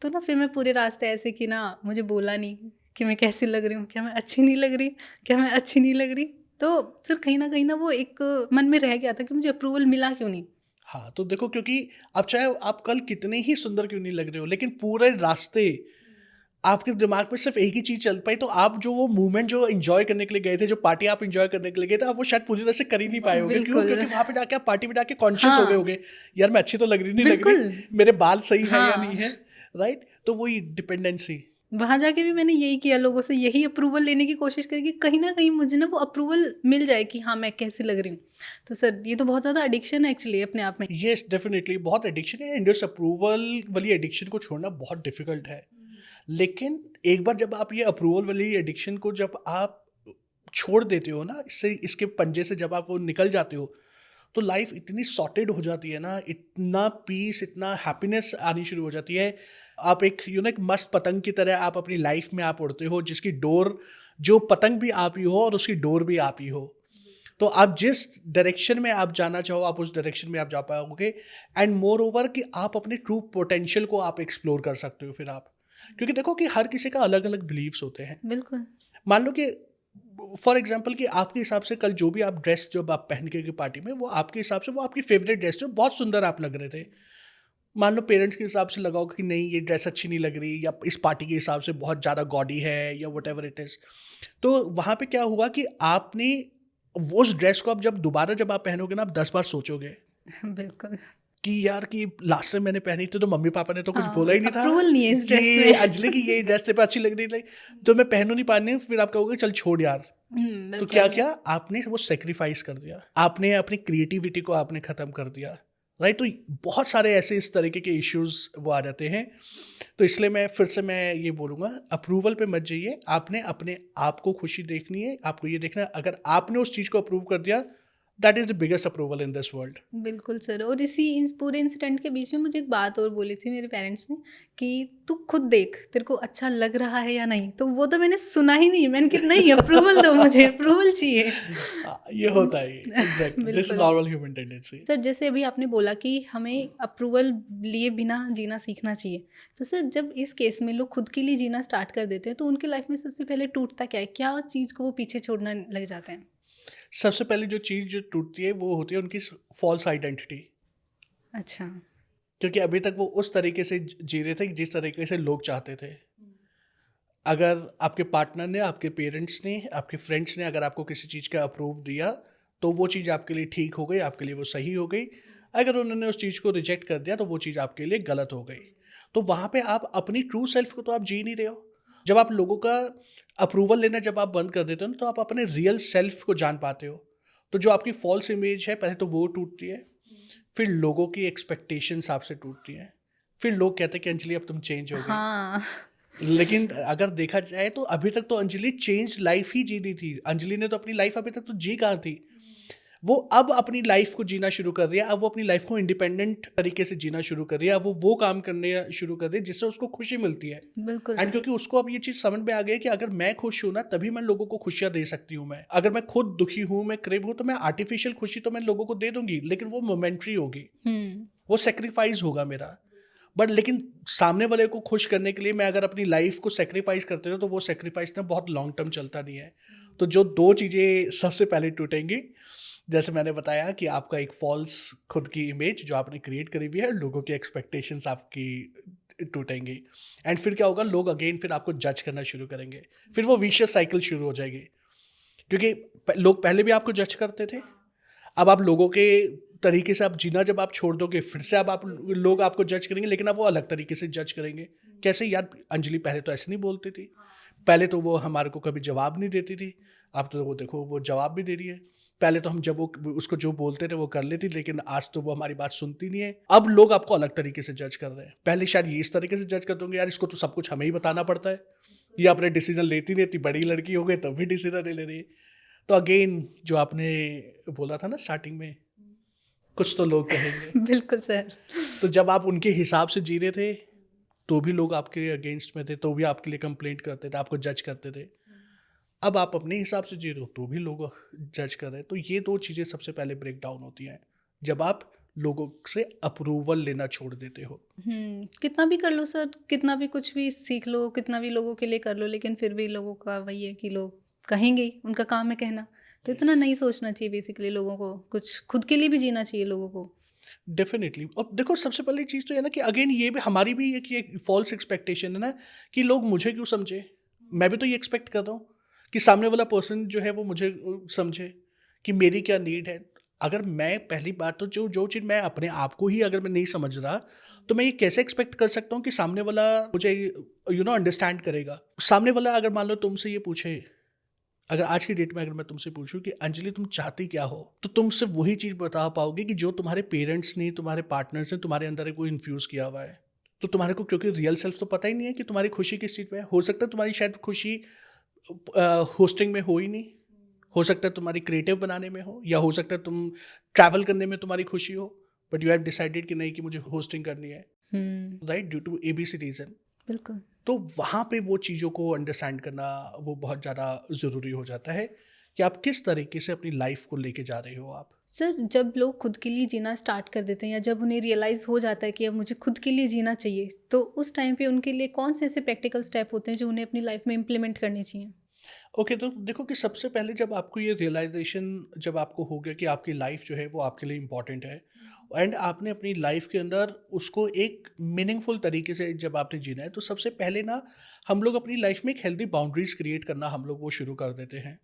तो ना फिर मैं पूरे रास्ते ऐसे कि ना मुझे बोला नहीं कि मैं कैसी लग रही हूँ, क्या मैं अच्छी नहीं लग रही, क्या मैं अच्छी नहीं लग रही। तो सर कहीं ना वो एक मन में रह गया था कि मुझे अप्रूवल मिला क्यों नहीं। हाँ, तो देखो, क्योंकि अब चाहे आप कल कितने ही सुंदर क्यों नहीं लग रहे हो, लेकिन पूरे रास्ते आपके दिमाग में सिर्फ एक ही चीज़ चल पाई। तो आप जो वो मूवमेंट जो एंजॉय करने के लिए गए थे, जो पार्टी आप एंजॉय करने के लिए गए थे, आप वो शायद पूरी तरह से कर ही नहीं पाए होगे। क्यों? बिल्कुल। क्योंकि वहाँ पे जाके आप पार्टी में जाके कॉन्शियस हो गए हाँ, होगे, यार मैं अच्छी तो लग रही नहीं लग बिल्कुल। रही, मेरे बाल सही है या नहीं हाँ, है, राइट। तो वही डिपेंडेंसी। वहाँ जाके भी मैंने यही किया, लोगों से यही अप्रूवल लेने की कोशिश करी कि कहीं ना कहीं मुझे ना वो अप्रूवल मिल जाए कि हाँ मैं कैसी लग रही हूँ। तो सर ये तो बहुत ज़्यादा एडिक्शन है एक्चुअली अपने आप में। येस, डेफिनेटली बहुत एडिक्शन है। एंड इस अप्रूवल वाली एडिक्शन को छोड़ना बहुत डिफिकल्ट है। लेकिन एक बार जब आप ये अप्रूवल वाली एडिक्शन को जब आप छोड़ देते हो ना, इससे इसके पंजे से जब आप वो निकल जाते हो, तो लाइफ इतनी सॉर्टेड हो जाती है ना, इतना पीस, इतना हैप्पीनेस आनी शुरू हो जाती है। आप एक एक मस्त पतंग की तरह आप अपनी लाइफ में आप उड़ते हो, जिसकी डोर, जो पतंग भी आप ही हो और उसकी डोर भी आप ही हो। तो आप जिस डायरेक्शन में आप जाना चाहो, आप उस डायरेक्शन में आप जा पाओगे। एंड मोर ओवर कि आप अपने ट्रू पोटेंशियल को आप एक्सप्लोर कर सकते हो फिर आप। क्योंकि देखो कि हर किसी का अलग अलग बिलीव्स होते हैं। बिल्कुल। मान लो कि फॉर एग्जाम्पल कि आपके हिसाब से कल जो भी आप ड्रेस जब आप पहन के पार्टी में, वो आपके हिसाब से वो आपकी फेवरेट ड्रेस जो बहुत सुंदर आप लग रहे थे। मान लो पेरेंट्स के हिसाब से लगाओगे कि नहीं ये ड्रेस अच्छी नहीं लग रही, या इस पार्टी के हिसाब से बहुत ज़्यादा गॉडी है, या वट एवर इट इज़। तो वहाँ पे क्या हुआ कि आपने वो उस ड्रेस को अब जब दोबारा जब आप पहनोगे ना, आप 10 बार सोचोगे बिल्कुल। कि यार कि लास्ट टाइम मैंने पहनी थी तो मम्मी पापा ने तो कुछ हाँ, बोला ही नहीं था अप्रूवल नहीं है इस ड्रेस कि में। अंजलि की ये ड्रेस तेरे पे अच्छी लग रही है, तो मैं पहनू नहीं पानी। फिर आप कहोगे चल छोड़ यार। तो क्या बिल्कुल। क्या आपने वो सेक्रीफाइस कर दिया, आपने अपनी क्रिएटिविटी को आपने ख़त्म कर दिया, राइट। तो बहुत सारे ऐसे इस तरीके के इश्यूज वो आ जाते हैं। तो इसलिए मैं फिर से मैं ये बोलूँगा, अप्रूवल पे मत जाइए। आपने अपने आप को खुशी देखनी है, आपको ये देखना है, अगर आपने उस चीज़ को अप्रूव कर दिया, that is the biggest approval in this world. बिल्कुल सर। और इस पूरे इंसिडेंट के बीच में मुझे एक बात और बोली थी मेरे पेरेंट्स ने कि तू खुद देख तेरे को अच्छा लग रहा है या नहीं, तो वो तो मैंने सुना ही नहीं। मैंने कि नहीं, अप्रूवल दो, मुझे अप्रूवल चाहिए। ये होता है, एग्जैक्टली, दिस इज बिल्कुल नॉर्मल ह्यूमन टेंडेंसी। सर। जैसे अभी आपने बोला कि हमें अप्रूवल लिए बिना जीना सीखना चाहिए, तो सर जब इस केस में लोग खुद के लिए जीना स्टार्ट कर देते हैं तो उनके लाइफ में सबसे पहले टूटता क्या है? क्या चीज़ को वो पीछे छोड़ने लग जाते हैं? सबसे पहले जो चीज़ जो टूटती है वो होती है उनकी फॉल्स आइडेंटिटी। अच्छा। क्योंकि अभी तक वो उस तरीके से जी रहे थे जिस तरीके से लोग चाहते थे। अगर आपके पार्टनर ने, आपके पेरेंट्स ने, आपके फ्रेंड्स ने अगर आपको किसी चीज़ का अप्रूव दिया तो वो चीज़ आपके लिए ठीक हो गई, आपके लिए वो सही हो गई। अगर उन्होंने उस चीज़ को रिजेक्ट कर दिया तो वो चीज़ आपके लिए गलत हो गई। तो वहाँ पे आप अपनी ट्रू सेल्फ को तो आप जी नहीं रहे हो। जब आप लोगों का अप्रूवल लेना जब आप बंद कर देते हो ना, तो आप अपने रियल सेल्फ को जान पाते हो। तो जो आपकी फॉल्स इमेज है पहले तो वो टूटती है, फिर लोगों की एक्सपेक्टेशंस आपसे टूटती हैं, फिर लोग कहते हैं कि अंजलि अब तुम चेंज हो गई। हाँ। लेकिन अगर देखा जाए तो अभी तक तो अंजलि चेंज लाइफ ही जी रही थी। अंजलि ने तो अपनी लाइफ अभी तक तो जी कहाँ थी। वो अब अपनी लाइफ को जीना शुरू कर रही है। अब वो अपनी लाइफ को इंडिपेंडेंट तरीके से जीना शुरू कर रही है। अब वो काम करने शुरू कर रही है जिससे उसको खुशी मिलती है। बिल्कुल एंड क्योंकि उसको अब ये चीज़ समझ में आ गई है कि अगर मैं खुश हूँ ना तभी मैं लोगों को खुशियाँ दे सकती हूँ। मैं अगर मैं खुद दुखी हूँ, मैं क्रिब हूँ, तो मैं आर्टिफिशियल खुशी तो मैं लोगों को दे दूंगी, लेकिन वो मोमेंट्री होगी, वो सेक्रीफाइस होगा मेरा। बट लेकिन सामने वाले को खुश करने के लिए मैं अगर अपनी लाइफ को सेक्रीफाइस करते रहूँ तो वो सेक्रीफाइस ना बहुत लॉन्ग टर्म चलता नहीं है। तो जो दो चीज़ें सबसे पहले टूटेंगी, जैसे मैंने बताया कि आपका एक फॉल्स खुद की इमेज जो आपने क्रिएट करी हुई है, लोगों की एक्सपेक्टेशंस आपकी टूटेंगी। एंड फिर क्या होगा, लोग अगेन फिर आपको जज करना शुरू करेंगे, फिर वो विशियस साइकिल शुरू हो जाएगी। क्योंकि लोग पहले भी आपको जज करते थे, अब आप लोगों के तरीके से आप जीना जब आप छोड़ दोगे फिर से अब आप लोग आपको जज करेंगे, लेकिन अब वो अलग तरीके से जज करेंगे। कैसे? यार अंजलि पहले तो ऐसे नहीं बोलती थी, पहले तो वो हमारे को कभी जवाब नहीं देती थी, अब तो वो देखो वो जवाब भी दे रही है। पहले तो हम जब वो उसको जो बोलते थे वो कर लेती, लेकिन आज तो वो हमारी बात सुनती नहीं है। अब लोग आपको अलग तरीके से जज कर रहे हैं। पहले शायद ये इस तरीके से जज कर दोगे, यार इसको तो सब कुछ हमें ही बताना पड़ता है, ये अपने डिसीजन लेती नहीं, इतनी बड़ी लड़की हो गई तब भी डिसीजन नहीं ले रही है। तो अगेन जो आपने बोला था ना स्टार्टिंग में, कुछ तो लोग कहेंगे। बिल्कुल सर। तो जब आप उनके हिसाब से जी रहे थे तो भी लोग आपके अगेंस्ट में थे, तो भी आपके लिए कंप्लेंट करते थे, आपको जज करते थे। अब आप अपने हिसाब से जी रहे हो तो भी लोग जज कर रहे हैं। तो ये दो चीज़ें सबसे पहले ब्रेक डाउन होती हैं जब आप लोगों से अप्रूवल लेना छोड़ देते हो। कितना भी कर लो सर, कितना भी कुछ भी सीख लो, कितना भी लोगों के लिए कर लो, लेकिन फिर भी लोगों का वही है कि लोग कहेंगे ही, उनका काम है कहना। तो इतना नहीं सोचना चाहिए बेसिकली लोगों को, कुछ खुद के लिए भी जीना चाहिए लोगों को। डेफिनेटली। और देखो सबसे पहली चीज़ तो ये ना कि अगेन ये भी हमारी भी एक फॉल्स एक्सपेक्टेशन है ना कि लोग मुझे क्यों समझे। मैं भी तो ये एक्सपेक्ट कर रहा हूँ कि सामने वाला पर्सन जो है वो मुझे समझे कि मेरी क्या नीड है। अगर मैं पहली बात तो जो जो चीज़ मैं अपने आप को ही अगर मैं नहीं समझ रहा तो मैं ये कैसे एक्सपेक्ट कर सकता हूँ कि सामने वाला मुझे अंडरस्टैंड करेगा। सामने वाला अगर मान लो तुमसे ये पूछे, अगर आज की डेट में अगर मैं तुमसे पूछूं कि अंजलि तुम चाहती क्या हो, तो तुम सिर्फ वही चीज़ बता पाओगे कि जो तुम्हारे पेरेंट्स ने, तुम्हारे पार्टनर्स ने तुम्हारे अंदर कोई इन्फ्यूज़ किया हुआ है। तो तुम्हारे को क्योंकि रियल सेल्फ तो पता ही नहीं है कि तुम्हारी खुशी किस चीज़ में है। हो सकता है तुम्हारी शायद खुशी होस्टिंग में हो ही नहीं, हो सकता है तुम्हारी क्रिएटिव बनाने में हो, या हो सकता है तुम ट्रैवल करने में तुम्हारी खुशी हो, बट यू हैव डिसाइडेड कि नहीं कि मुझे होस्टिंग करनी है, right, due to ABC reason. बिल्कुल। तो वहाँ पे वो चीज़ों को अंडरस्टैंड करना वो बहुत ज़्यादा ज़रूरी हो जाता है कि आप किस तरीके से अपनी लाइफ को लेके जा रहे हो आप। सर जब लोग खुद के लिए जीना स्टार्ट कर देते हैं या जब उन्हें रियलाइज़ हो जाता है कि अब मुझे खुद के लिए जीना चाहिए, तो उस टाइम पे उनके लिए कौन से ऐसे प्रैक्टिकल स्टेप होते हैं जो उन्हें अपनी लाइफ में इम्प्लीमेंट करने चाहिए? ओके, तो देखो कि सबसे पहले जब आपको ये रियलाइजेशन जब आपको हो गया कि आपकी लाइफ जो है वो आपके लिए इम्पॉर्टेंट है, एंड आपने अपनी लाइफ के अंदर उसको एक मीनिंगफुल तरीके से जब आपने जीना है, तो सबसे पहले ना हम लोग अपनी लाइफ में एक हेल्दी बाउंड्रीज क्रिएट करना हम लोग वो शुरू कर देते हैं।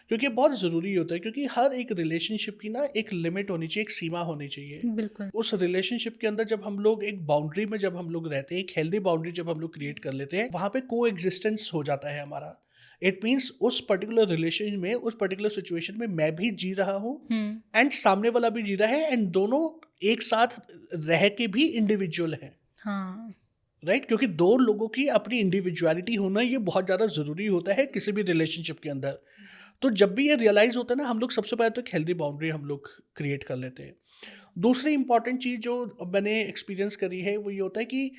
क्योंकि ये बहुत ज़रूरी होता है, क्योंकि हर एक रिलेशनशिप की ना एक लिमिट होनी चाहिए, एक सीमा होनी चाहिए। बिल्कुल। उस रिलेशनशिप के अंदर जब हम लोग एक बाउंड्री में जब हम लोग रहते हैं, एक हेल्दी बाउंड्री जब हम लोग क्रिएट कर लेते हैं, वहाँ पे को एग्जिस्टेंस हो जाता है हमारा। इट मीन्स उस पर्टिकुलर रिलेशन में, उस पर्टिकुलर सिचुएशन में मैं भी जी रहा हूँ एंड सामने वाला भी जी रहा है, एंड दोनों एक साथ रह के भी इंडिविजुअल हैं। हाँ। राइट, क्योंकि दो लोगों की अपनी इंडिविजुअलिटी होना ये बहुत ज़्यादा ज़रूरी होता है किसी भी रिलेशनशिप के अंदर। तो जब भी ये रियलाइज़ होता है ना, हम लोग सबसे पहले तो एक हेल्दी बाउंड्री हम लोग क्रिएट कर लेते हैं। दूसरी इंपॉर्टेंट चीज़ जो मैंने एक्सपीरियंस करी है वो ये होता है कि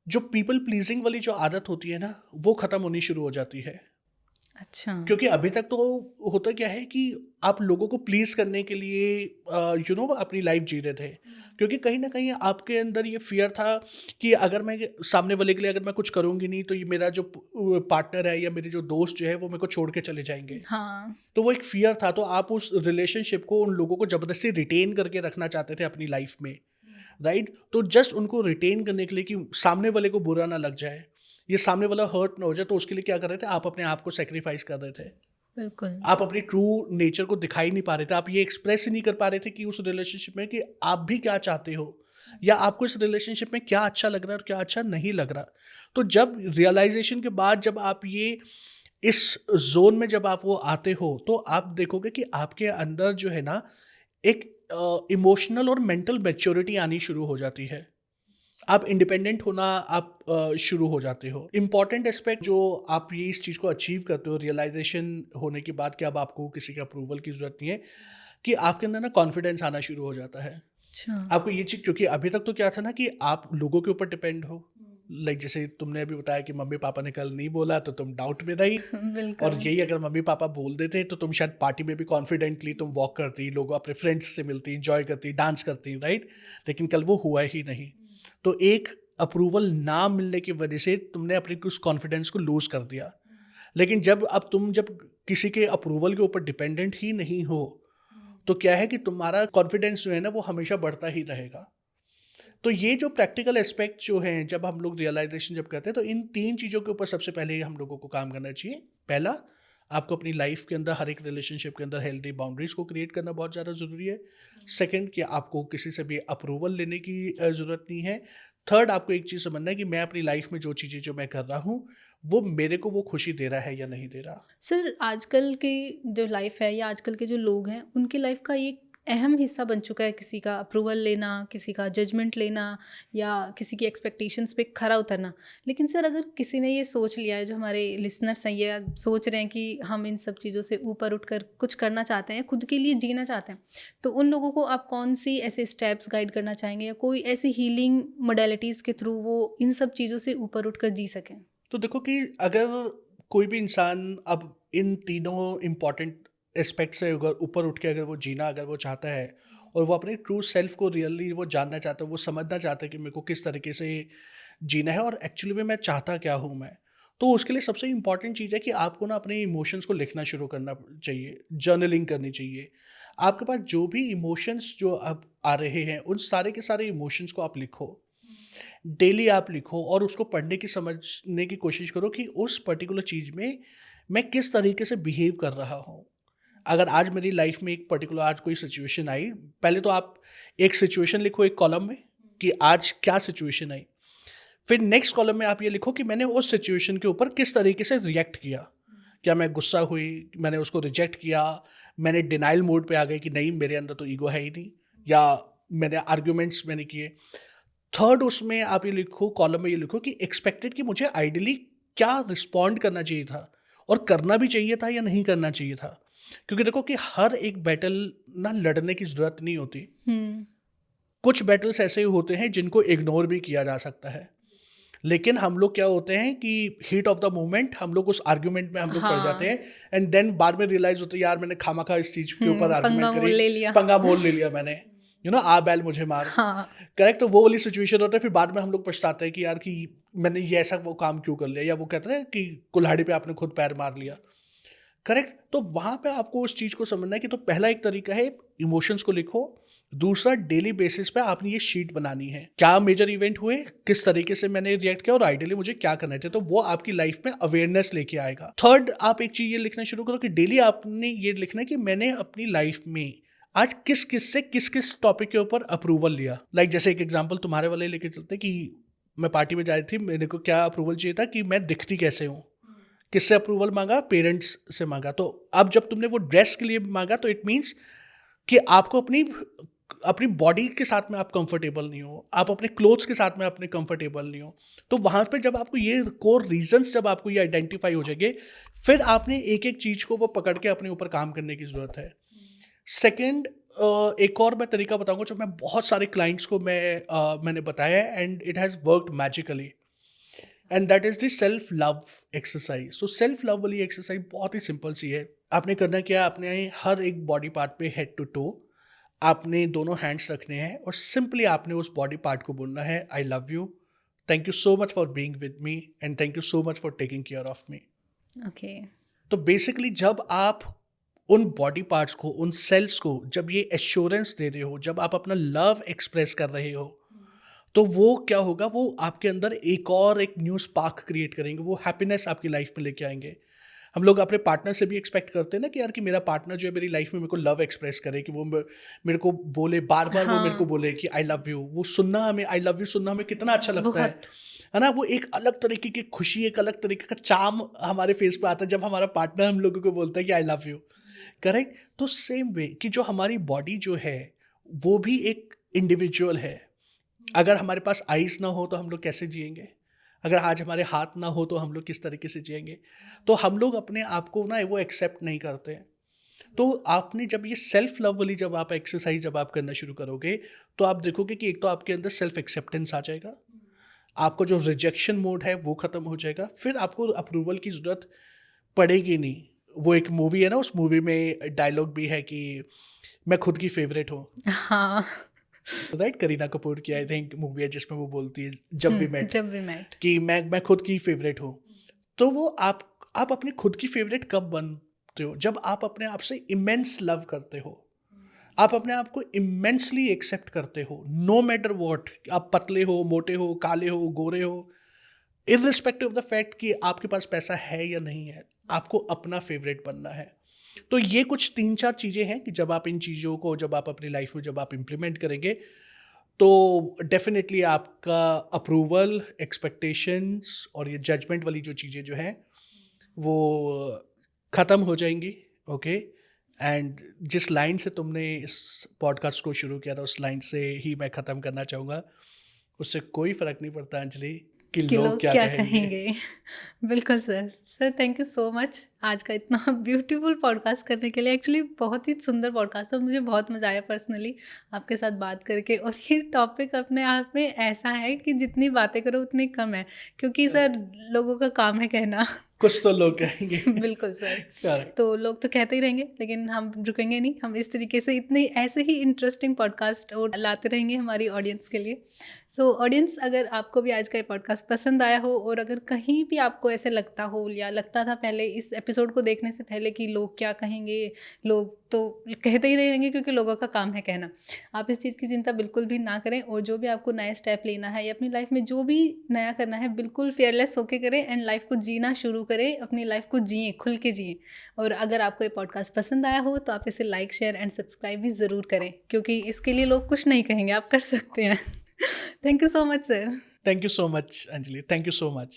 जो पीपल प्लीज़िंग वाली जो आदत होती है ना, वो ख़त्म होनी शुरू हो जाती है। अच्छा। क्योंकि अभी तक तो होता क्या है कि आप लोगों को प्लीज़ करने के लिए अपनी लाइफ जी रहे थे। क्योंकि कहीं न कहीं आपके अंदर ये फ़ियर था कि अगर मैं सामने वाले के लिए अगर मैं कुछ करूँगी नहीं, तो ये मेरा जो पार्टनर है या मेरे जो दोस्त जो है वो मेरे को छोड़ के चले जाएँगे। हाँ। तो वो एक फ़ियर था, तो आप उस रिलेशनशिप को उन लोगों को ज़बरदस्ती रिटेन करके रखना चाहते थे अपनी लाइफ में, राइट? तो जस्ट उनको रिटेन करने के लिए कि सामने वाले को बुरा ना लग जाए, ये सामने वाला हर्ट ना हो जाए, तो उसके लिए क्या कर रहे थे, आप अपने आप को सैक्रिफाइस कर रहे थे। बिल्कुल। आप अपनी ट्रू नेचर को दिखाई नहीं पा रहे थे, आप ये एक्सप्रेस ही नहीं कर पा रहे थे कि उस रिलेशनशिप में कि आप भी क्या चाहते हो या आपको इस रिलेशनशिप में क्या अच्छा लग रहा है और क्या अच्छा नहीं लग रहा। तो जब रियलाइजेशन के बाद जब आप ये इस ज़ोन में जब आप वो आते हो, तो आप देखोगे कि आपके अंदर जो है ना, एक इमोशनल और मेंटल मैच्योरिटी आनी शुरू हो जाती है। आप इंडिपेंडेंट होना आप शुरू हो जाते हो। इम्पॉर्टेंट एस्पेक्ट जो आप ये इस चीज़ को अचीव करते हो रियलाइज़ेशन होने के बाद कि अब आपको किसी के अप्रूवल की ज़रूरत नहीं है, कि आपके अंदर ना कॉन्फिडेंस आना शुरू हो जाता है। अच्छा। आपको ये चीज़, क्योंकि अभी तक तो क्या था ना कि आप लोगों के ऊपर डिपेंड हो। लाइक जैसे तुमने अभी बताया कि मम्मी-पापा ने कल नहीं बोला तो तुम डाउट में रही, और बिल्कुल। यही अगर मम्मी-पापा बोल देते तो तुम शायद पार्टी में भी कॉन्फिडेंटली तुम वॉक करती, लोग अपने फ्रेंड्स से मिलती, एन्जॉय करती, डांस करती, राइट? लेकिन कल वो हुआ ही नहीं। तो एक अप्रूवल ना मिलने की वजह से तुमने अपने उस कॉन्फिडेंस को लूज़ कर दिया। लेकिन जब किसी के अप्रूवल के ऊपर डिपेंडेंट ही नहीं हो, तो क्या है कि तुम्हारा कॉन्फिडेंस जो है ना वो हमेशा बढ़ता ही रहेगा। तो ये जो प्रैक्टिकल एस्पेक्ट जो हैं, जब हम लोग रियलाइजेशन जब करते हैं, तो इन 3 चीज़ों के ऊपर सबसे पहले हम लोगों को काम करना चाहिए। पहला, आपको अपनी लाइफ के अंदर हर एक रिलेशनशिप के अंदर हेल्दी बाउंड्रीज़ को क्रिएट करना बहुत ज़्यादा ज़रूरी है। सेकंड, कि आपको किसी से भी अप्रूवल लेने की ज़रूरत नहीं है। थर्ड, आपको एक चीज़ समझना है कि मैं अपनी लाइफ में जो चीज़ें जो मैं कर रहा हूँ, वो मेरे को वो खुशी दे रहा है या नहीं दे रहा। सर, आजकल की जो लाइफ है या आजकल के जो लोग हैं उनकी लाइफ का एक अहम हिस्सा बन चुका है किसी का अप्रूवल लेना, किसी का जजमेंट लेना या किसी की एक्सपेक्टेशंस पे खरा उतरना। लेकिन सर, अगर किसी ने ये सोच लिया है, जो हमारे लिसनर्स हैं ये सोच रहे हैं कि हम इन सब चीज़ों से ऊपर उठकर कुछ करना चाहते हैं, खुद के लिए जीना चाहते हैं, तो उन लोगों को आप कौन सी ऐसे स्टेप्स गाइड करना चाहेंगे या कोई ऐसी हीलिंग मोडेलिटीज़ के थ्रू वो इन सब चीज़ों से ऊपर उठकर जी सकें? तो देखो कि अगर कोई भी इंसान अब इन तीनों इम्पॉर्टेंट एस्पेक्ट से अगर ऊपर उठ के अगर वो जीना अगर वो चाहता है, और वो अपने ट्रू सेल्फ को रियली वो जानना चाहता है, वो समझना चाहता है कि मेरे को किस तरीके से जीना है और एक्चुअली में मैं चाहता क्या हूँ मैं, तो उसके लिए सबसे इम्पॉर्टेंट चीज़ है कि आपको ना अपने इमोशंस को लिखना शुरू करना चाहिए, जर्नलिंग करनी चाहिए। आपके पास जो भी इमोशंस जो अब आ रहे हैं, उन सारे के सारे इमोशंस को आप लिखो, डेली आप लिखो, और उसको पढ़ने की समझने की कोशिश करो कि उस पर्टिकुलर चीज़ में मैं किस तरीके से बिहेव कर रहा हूँ। अगर आज मेरी लाइफ में एक पर्टिकुलर आज कोई सिचुएशन आई, पहले तो आप एक सिचुएशन लिखो एक कॉलम में कि आज क्या सिचुएशन आई। फिर नेक्स्ट कॉलम में आप ये लिखो कि मैंने उस सिचुएशन के ऊपर किस तरीके से रिएक्ट किया। क्या मैं गुस्सा हुई, मैंने उसको रिजेक्ट किया, मैंने डिनाइल मोड पे आ गई कि नहीं मेरे अंदर तो ईगो है ही नहीं, या मैंने आर्ग्यूमेंट्स मैंने किए। थर्ड, उसमें आप ये लिखो, कॉलम में ये लिखो कि एक्सपेक्टेड कि मुझे आइडियली क्या रिस्पॉन्ड करना चाहिए था और करना भी चाहिए था या नहीं करना चाहिए था। क्योंकि देखो कि हर एक बैटल ना लड़ने की ज़रूरत नहीं होती। हम्म। कुछ बैटल्स ऐसे होते हैं जिनको इग्नोर भी किया जा सकता है, लेकिन हम लोग क्या होते हैं कि हीट ऑफ द मोमेंट हम लोग उस आर्ग्यूमेंट में हम लोग पड़ जाते हाँ। हैं, एंड देन बाद में रियलाइज होता है यार मैंने खामा खा इस चीज़ के ऊपर पंगा आर्ग्यूमेंट मोल करी, ले लिया। पंगा मोल ले लिया मैंने, आ बैल मुझे मार। हाँ। करेक्ट, तो वो वाली सिचुएशन होता है, फिर बाद में हम लोग पछताते हैं कि यार कि मैंने ये ऐसा वो काम क्यों कर लिया, या वो कहते हैं कि कुल्हाड़ी पे आपने खुद पैर मार लिया। करेक्ट, तो वहाँ पे आपको उस चीज़ को समझना है कि तो पहला एक तरीका है इमोशंस को लिखो। दूसरा, डेली बेसिस पे आपने ये शीट बनानी है, क्या मेजर इवेंट हुए, किस तरीके से मैंने रिएक्ट किया और आइडियली मुझे क्या करना है, तो वो आपकी लाइफ में अवेयरनेस लेके आएगा। थर्ड, आप एक चीज़ ये लिखना शुरू करो कि डेली आपने ये लिखना है कि मैंने अपनी लाइफ में आज किस किस से किस किस टॉपिक के ऊपर अप्रूवल लिया। लाइक जैसे एक एग्जांपल तुम्हारे वाले लेके चलते कि मैं पार्टी में जा रही थी, मेरे को क्या अप्रूवल चाहिए था कि मैं दिखती कैसे हूँ, किससे अप्रूवल मांगा, पेरेंट्स से मांगा। तो अब जब तुमने वो ड्रेस के लिए मांगा, तो इट मीन्स कि आपको अपनी अपनी बॉडी के साथ में आप कंफर्टेबल नहीं हो, आप अपने क्लोथ्स के साथ में अपने कंफर्टेबल नहीं हो, तो वहाँ पे जब आपको ये कोर रीजंस जब आपको ये आइडेंटिफाई हो जाएंगे, फिर आपने एक एक चीज़ को वो पकड़ के अपने ऊपर काम करने की ज़रूरत है। सेकेंड, एक और मैं तरीका बताऊंगा जो मैं बहुत सारे क्लाइंट्स को मैंने बताया है and it has worked magically, and that is the self love exercise. So self love वाली एक्सरसाइज बहुत ही सिंपल सी है। आपने करना क्या है, आपने हर एक बॉडी पार्ट पे हेड टू टो आपने दोनों हैंड्स रखने हैं और सिंपली आपने उस बॉडी पार्ट को बोलना है, I love you, thank you so much for being with me and thank you so much for taking care of me. Okay. तो बेसिकली जब आप उन बॉडी पार्ट्स को, उन सेल्स को जब ये एश्योरेंस दे रहे हो, जब आप अपना लव एक्सप्रेस कर रहे हो, तो वो क्या होगा, वो आपके अंदर एक न्यू स्पार्क क्रिएट करेंगे, वो हैप्पीनेस आपकी लाइफ में लेके आएंगे। हम लोग अपने पार्टनर से भी एक्सपेक्ट करते हैं ना कि यार कि मेरा पार्टनर जो है मेरी लाइफ में मेरे को लव एक्सप्रेस करे, कि वो मेरे को बोले बार बार, वो मेरे को हाँ। बोले कि आई लव यू। वो सुनना हमें, आई लव यू सुनना हमें कितना अच्छा लगता बहुत। है ना। वो एक अलग तरीके की खुशी, एक अलग तरीके का चार्म हमारे फेस पे आता है जब हमारा पार्टनर हम लोगों को बोलता है कि आई लव यू। करेक्ट। तो सेम वे कि जो हमारी बॉडी जो है वो भी एक इंडिविजुअल है। अगर हमारे पास आइज़ ना हो तो हम लोग कैसे जिएंगे, अगर आज हमारे हाथ ना हो तो हम लोग किस तरीके से जिएंगे। तो हम लोग अपने आप को ना वो एक्सेप्ट नहीं करते हैं। तो आपने जब ये सेल्फ लव वाली जब आप एक्सरसाइज जब आप करना शुरू करोगे, तो आप देखोगे कि एक तो आपके अंदर सेल्फ एक्सेप्टेंस आ जाएगा, आपका जो रिजेक्शन मोड है वो ख़त्म हो जाएगा, फिर आपको अप्रूवल की ज़रूरत पड़ेगी नहीं। वो एक मूवी है ना, उस मूवी में डायलॉग भी है कि मैं खुद की फेवरेट हूँ, हाँ। राइट। करीना कपूर की आई थिंक मूवी है जिसमें वो बोलती है जब वी मेट जब वी मेट। कि मैं खुद की फेवरेट हूँ। तो वो आप अपनी खुद की फेवरेट कब बनते हो, जब आप अपने आप से इमेंस लव करते हो, आप अपने आप को इमेंसली एक्सेप्ट करते हो, नो मैटर वॉट, आप पतले हो, मोटे हो, काले हो, गोरे हो, इररिस्पेक्टिव ऑफ द फैक्ट कि आपके पास पैसा है या नहीं है, आपको अपना फेवरेट बनना है। तो ये कुछ 3-4 चीज़ें हैं कि जब आप इन चीज़ों को जब आप अपनी लाइफ में जब आप इम्प्लीमेंट करेंगे, तो डेफिनेटली आपका अप्रूवल, एक्सपेक्टेशंस और ये जजमेंट वाली जो चीज़ें जो हैं वो ख़त्म हो जाएंगी। ओके। एंड जिस लाइन से तुमने इस पॉडकास्ट को शुरू किया था उस लाइन से ही मैं ख़त्म करना चाहूँगा, उससे कोई फ़र्क नहीं पड़ता अंजलि कि कि लोग लोग क्या क्या कहेंगे। कहेंगे। बिल्कुल sir. Sir thank you so much आज का इतना ब्यूटीफुल पॉडकास्ट करने के लिए। एक्चुअली बहुत ही सुंदर पॉडकास्ट था, मुझे बहुत मज़ा आया पर्सनली आपके साथ बात करके। और ये टॉपिक अपने आप में ऐसा है कि जितनी बातें करो उतनी कम है, क्योंकि सर लोगों का काम है कहना। कुछ तो लोग कहेंगे। बिल्कुल सर। Correct. तो लोग तो कहते ही रहेंगे, लेकिन हम रुकेंगे नहीं। हम इस तरीके से इतने ऐसे ही इंटरेस्टिंग पॉडकास्ट और लाते रहेंगे हमारी ऑडियंस के लिए। सो ऑडियंस, अगर आपको भी आज का ये पॉडकास्ट पसंद आया हो और अगर कहीं भी आपको ऐसे लगता हो या लगता था पहले इस एपिसोड को देखने से पहले कि लोग क्या कहेंगे, लोग तो कहते ही रहेंगे क्योंकि लोगों का काम है कहना, आप इस चीज़ की चिंता बिल्कुल भी ना करें। और जो भी आपको नया स्टेप लेना है या अपनी लाइफ में जो भी नया करना है, बिल्कुल फेयरलेस होके करें एंड लाइफ को जीना शुरू करें, अपनी लाइफ को जिए, खुल के जिए। और अगर आपको ये पॉडकास्ट पसंद आया हो तो आप इसे लाइक, शेयर एंड सब्सक्राइब भी ज़रूर करें, क्योंकि इसके लिए लोग कुछ नहीं कहेंगे, आप कर सकते हैं। Thank you so much sir. Thank you so much Anjali, thank you so much.